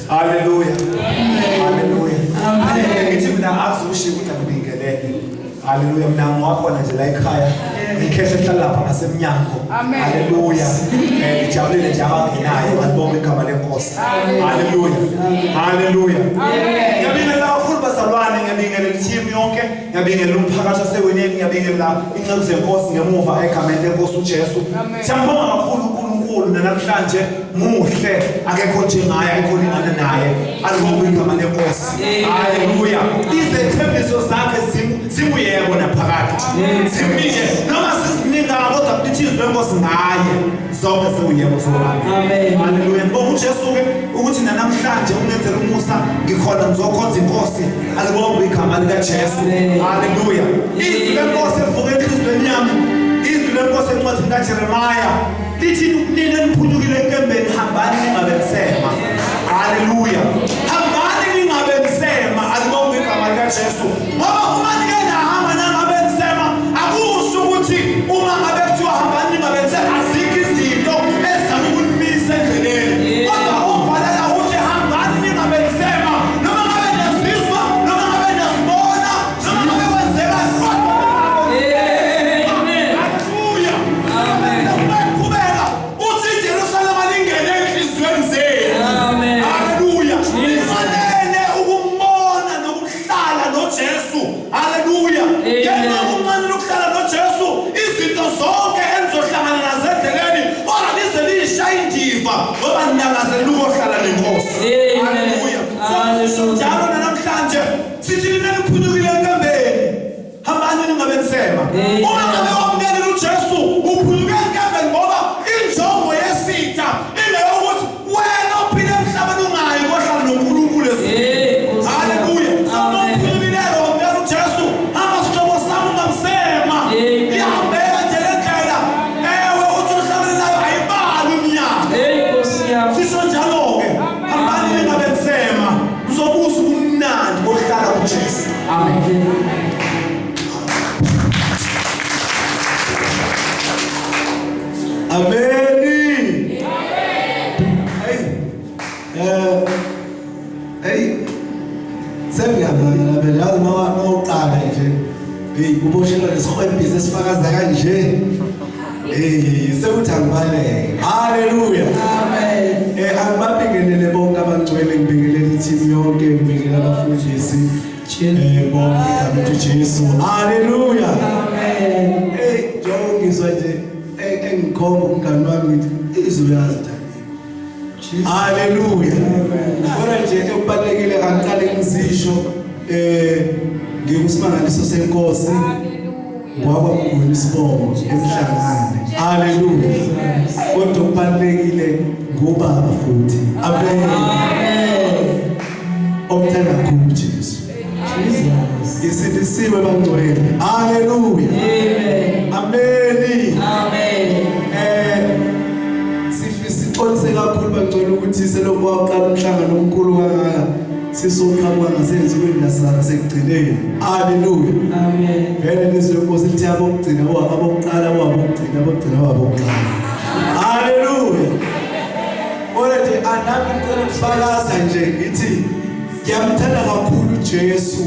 Hallelujah. Hallelujah. Amen. Ngithi mina akuzushi ukuthi angibingelele. Hallelujah. Mina ngwakhona nje la ekhaya. Ngikhethe hlala lapha ngasemnyango. Hallelujah. Ngijabulile nje abanginayo ngibonga igama lenkosi. Hallelujah. Hallelujah. Ngiyabingelela kakhulu bazalwane, ngiyabingelela team yonke, ngiyabingelela umphakathi waseweneni, ngiyabingelela inceku zenkosi ngemuva egameni lenkosi uJesu. Siyambonga kakhulu uNkulunkulu namhlanje muhle, akekho njengaye, akekho lingana naye. Alibonga igama lenkosi. Hallelujah. Izethembiso zakhe zimuyebo naphakade. Simike noma sisininga kodwa izwi lenkosi ngaye zonke zimuyebo zona. Amen. Hallelujah. Ngibonga uJesu ukuthi namhlanje ungenzela umusa ngikhona ngizokhonza inkosi. Alibonga igama likaJesu. Hallelujah. Izwi lenkosi evuka enhlizweni yami, izwi lenkosi encwadini kaJeremiah lithi nina niphunyukile enkembeni hambani ningabensema. Hallelujah. Hambani ningabensema. Alibonga igama likaJesu. Ngoba uma ningena hamba ningabensema akusho ukuthi uma ngabe kuthiwa hambani ningabensema azikho izinto ezama ukunimisa endleleni. Kodwa ubhalela uthi hambani ningabensema noma ngabe niyazizwa noma ngabe niyazibona noma ngabe kwenzeka kodwa hallelujah. Amen. Uqhubeka uthi Jerusalema lingene enhlizweni zenu. Amen. Hallelujah. Nifanele ukumbona nokuhlala noJesu. Hallelujah. Yena umncane lokuhlala noJesu, izinto zonke enizohlangana nazo endleleni kodwa nize lishaya indiva ngoba ninakazela ukuhlala nenkosi. Hallelujah. Njalo namhlanje sithi nina niphunyukile enkambeni hambani ningabensema. Uma ngabe wamukela uJesu uphunyuke enkambeni ngoba injongo yesitha ileyokuthi wena ophile emhlabeni ungayi kohlala noNkulunkulu ezweni. Hallelujah. Samuphunyukilelo wamukela uJesu hamba sihlobo sami ungamsema. Ihambela nje lendlela ewe uthi uhlabele nayo ayibali umnyaka. Sisho njalo-ke hambani ningabensema kuzobusa ubumnandi bokuhlala kuJesu. Amen. Amen. Hey. Sengiyabona phela yazi mawuqala nje. Uboshela lesihwebhizi esifakaza kanje. Sekuthi angibaleke. Hallelujah. Amen. Angibabingelele bonke abangcwele, ngibingelele i-team yonke, ngibingelele abafundisi. Bonke igama likaJesu. Hallelujah. Amen. Njengoba ngizwa nje engikhomba umngani wami ngithi izwi yazi Thando. Hallelujah. Kodwa nje ekubalekile angicale ngizisho ngikusimangaliso senkosi ngoba kungena isibongo emhlangane. Hallelujah. Kodwa kubalekile ngobaba futhi. Amen. Omthanda kakhulu Jesu. Jesus. Isindisiwe bangcwele. Hallelujah. Amen. Amen. Amen. Sifisa kakhulu bangcwele ukuthi selokhu waqala umhlangano omkhulu kangaka sisoqhamuka ngasenziweni nasara sekugcineni. Hallelujah. Amen. Vele lizwe lenkosi lithi abokugcina abokuqala abokugcina abokuqala. Hallelujah. Ora nje anami ngicela ukufakaza nje ngithi ngiyamthanda kakhulu Jesu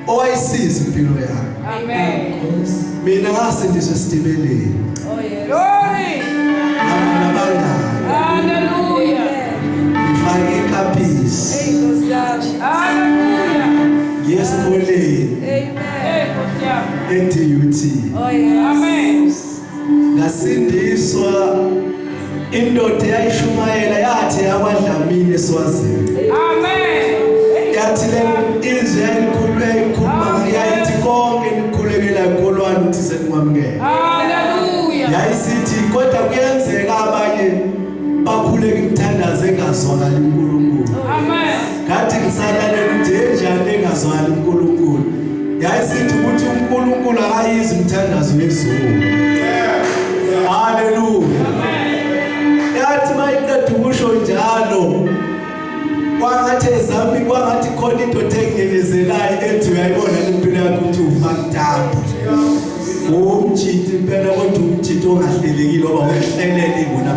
owayisiza impilo yami. Amen. Mina ngasindiswa esitibeleni. Oh yes. Glory. Hallelujah. Ngifake ikapisi. Hallelujah. Yes, Amen. DUT. Oh yes. Amen. Ngasindiswa indoda yayishumayela yathi yakwaDlamini eSwazini. Amen. Yathi le izwi elikhuluma yayithi konke nikhulekela inkolwane uthi senimamukela. Hallelujah. Yayisithi kodwa kuyenzeka abanye bakhuleka imthandazo engazwakali uNkulunkulu. Amen. Ngathi ngisalalela nje njani engazwakali uNkulunkulu. Yayisithi ukuthi uNkulunkulu akayizwa imthandazo yezulu. Hallelujah. Amen. Yathi mayiqeda ukusho njalo kwangathi ezami kwangathi khona into engenezelayo ethi uyayibona impilo yakho ukuthi ufakutapha. Umjiti impela kodwa umjiti ongahlelekile oba wehlelele ngona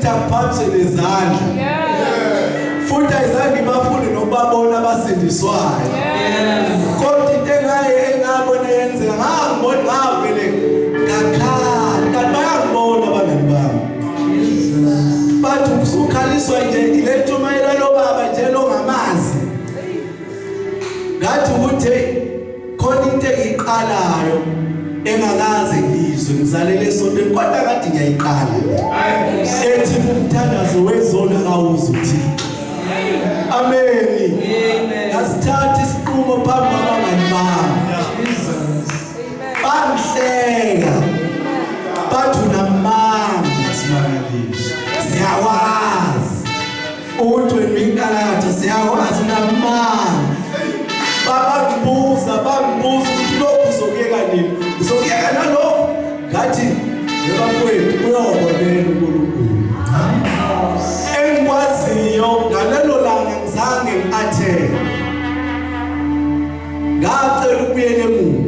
futhi akuphaphiswe nezandla futhi ayizange bafunde nokubabona abasindiswayo kodwa into engabona yenzeka ngangibona ngavele ngakhala kanti bayangibona abangani bami bathi usukhaliswa nje ile ntshumayelo lobaba nje longamazi ngathi ukuthi khona into engiyiqalayo engakaze ngizwe ngizalele esontweni kodwa kade ngiyayiqala ethi umthandazo wezona kawuzi uthixo amen ngasithatha isiqumo phambi kwabangani bami bangihleka bathi unamanga simakalisha siyawazi ukuthi wena inkalatha siyawazi unamanga bangibuza ukuthi lokhu uzokuyeka nini uzokuyeka nalokho ngathi bafowethu uyobonela uNkulunkulu engikwaziyo ngalelo langa ngizange ngiathele ngacela ukubuyela emuva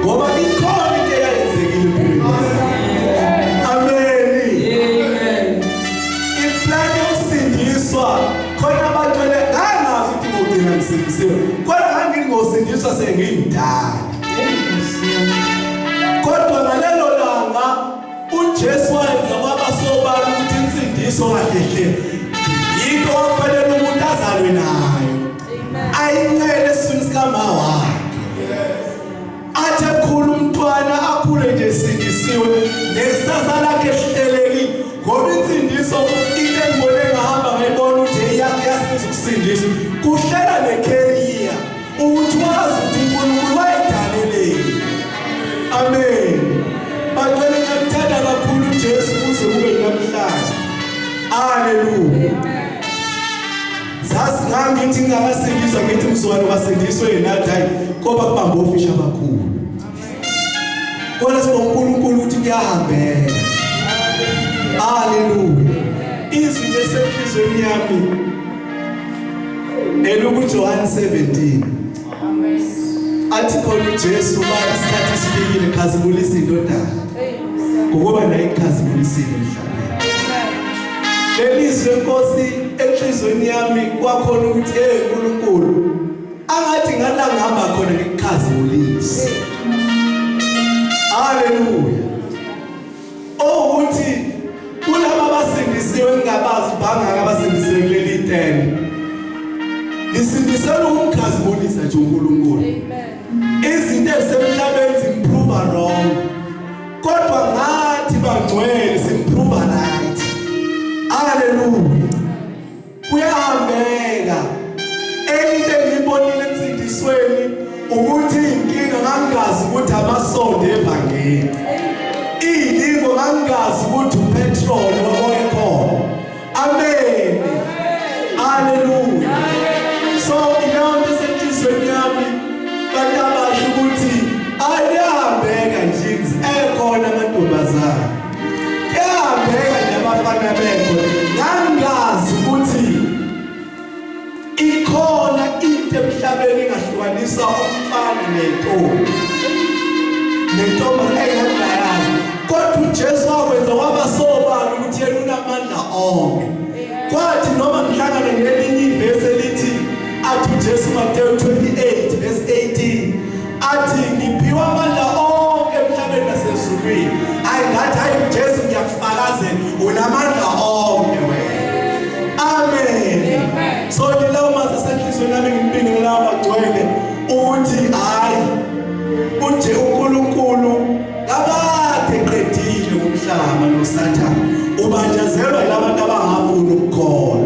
ngoba ikhona into eyayenzekile empilweni amen iplan yokusindiswa khona abantu ngangazi ukuthi ngogcina ngisindisiwe kodwa ngangingosindiswa sengimdala kodwa ngalelo langa uJesu wayenza kwabasobala ukuthi insindiso kahle yinto okufanele umuntu azalwe nayo ayincele esifuni sikama wakhe athi ekhula umntwana akhule nje esindisiwe nesasa lakhe lihlelekile ngoba insindiso into engibone ngahamba ngayibona ukuthi iyasiza ukusindiswa kuhlela necareer ukuthi wazi ukuthi uNkulunkulu wayedaleleni amen bacela ngimthanda kakhulu uJesu kuze kube namhlanje haleluya sasi ngangithi ngingakasindiswa ngithi mzwana wasindiswe nathi hayi ngoba kubamba ofisha abakhulu kodwa uNkulunkulu uthi kuyahambela haleluya izwi nje senhlizweni yami eluku John 17 amen athi khona uJesu baba isikhathi sifikile khazimulisa indodana ngoba naye ikhazimulisile emhlabeni lelizwe Nkosi enhlizweni yami kwakhona ukuthi uNkulunkulu angathi ngala ngihamba khona ngikukhazimulise haleluya ukuthi kulabo abasindisiwe ngingabazi bangaka abasindisiwe kuleli tende ngisindisela ukumkhazimulisa nje uNkulunkulu izinto ezisemhlabeni zimprove wrong kodwa ngathi bangcwele simprove right haleluya kuyahambeka enye engibonile emsindisweni ukuthi inkinga ngangazi ukuthi amasonto evangeli ilingo ngangazi ukuthi upetrol wayekhona amen haleluya so inonto senhlizweni yami bantu abasho ukuthi ayahambeka nje ekhona amantombazana ayahambeka nabafana bekho ngangazi ukuthi ikhona into emhlabeni engahlukanisa umfana nentombi eyodwa kodwa uJesu wakwenza wabasobala ukuthi yena unamandla onke kwathi noma mhlangane nelinye ivesi elithi athi uJesu Matthew 28 verse 18 athi ngiphiwa amandla onke emhlabeni nasezulwini ayingathi hayi uJesu ngiyakufakazela unamandla onke wena amen so yilawo masenhlizweni nami ngimpingile lawo bagcwele ukuthi hayi unje uNkulunkulu kabade qedile umhlaba noSathane ubanjazelwa labantu abangafuni ukukholwa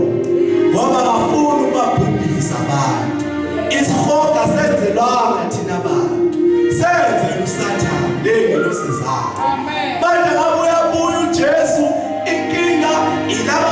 ngoba bafuna ukubabhubhisa abantu isihoga senzelwanga thina abantu senzelwe uSathane lengelosi zakhe amen bantu abuya uJesu inkinga ilaba